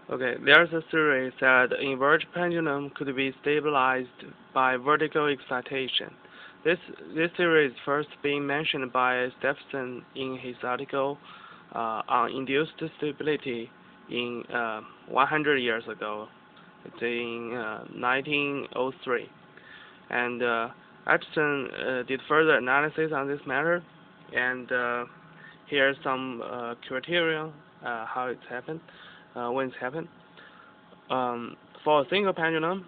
Okay, there's a theory that the invert pendulum could be stabilized by vertical excitation. This this theory is first being mentioned by Stephenson in his article on induced stability in 100 years ago. It's in 1903, and Epson did further analysis on this matter, and here's some criteria how it's happened, when it's happened. For a single pendulum,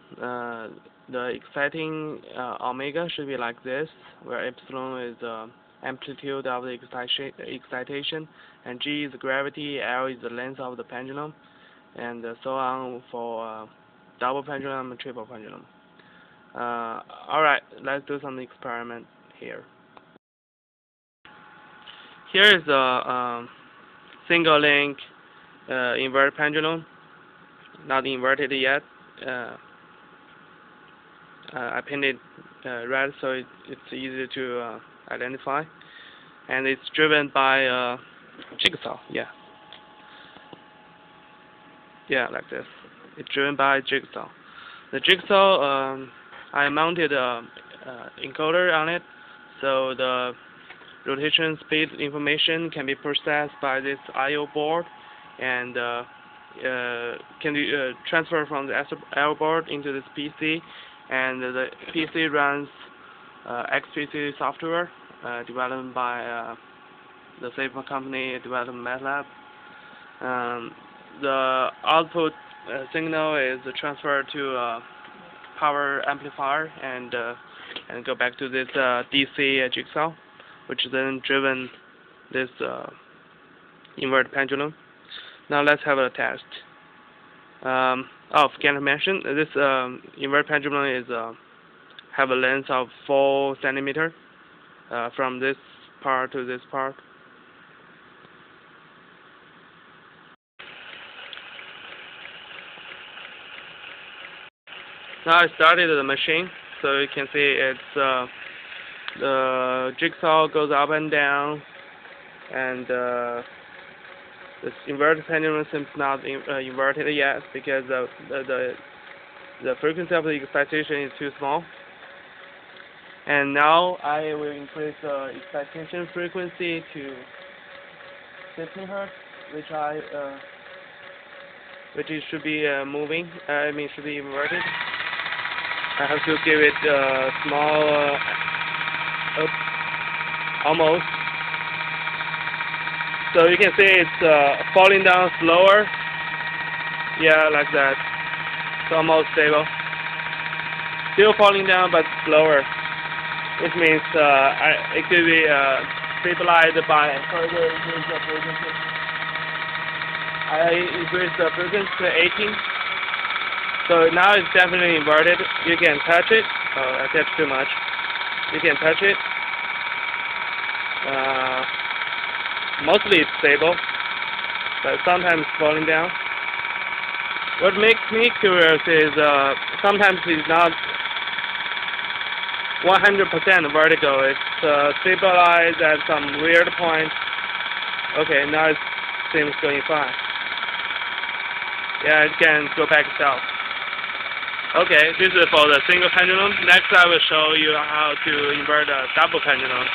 the exciting omega should be like this, where epsilon is the amplitude of the excitation, and g is the gravity, L is the length of the pendulum, and so on for double pendulum and triple pendulum. Alright, let's do some experiment here. Here is a single link invert pendulum, not inverted yet. I painted red so it's easy to identify, and it's driven by jigsaw. Like this. It's driven by jigsaw. The jigsaw, I mounted a encoder on it, so the rotation speed information can be processed by this I/O board, and can be transferred from the I/O board into this PC, and the PC runs XPC software developed by the same company developed MATLAB. The output signal is transferred to a power amplifier and go back to this DC jigsaw, which then driven this invert pendulum. Now let's have a test. Forgot to mention, this invert pendulum is have a length of 4 centimeter from this part to this part. Now I started the machine, so you can see it's the jigsaw goes up and down, and this inverted pendulum seems not inverted yet because the frequency of the excitation is too small. And now I will increase the excitation frequency to 50 Hz, which it should be moving. Should be inverted. I have to give it a small, almost. So you can see it's falling down slower. Yeah, like that. It's almost stable. Still falling down, but slower. Which means it could be stabilized by further increase the frequency. I increased the frequency to 18. So now it's definitely inverted. You can touch it. Oh, I touched too much. You can touch it. Mostly it's stable, but sometimes falling down. What makes me curious is sometimes it's not 100% vertical. It's stabilized at some weird point. Okay, now it seems going fine. Yeah, it can go back itself. Okay, this is for the single pendulum. Next I will show you how to invert a double pendulum.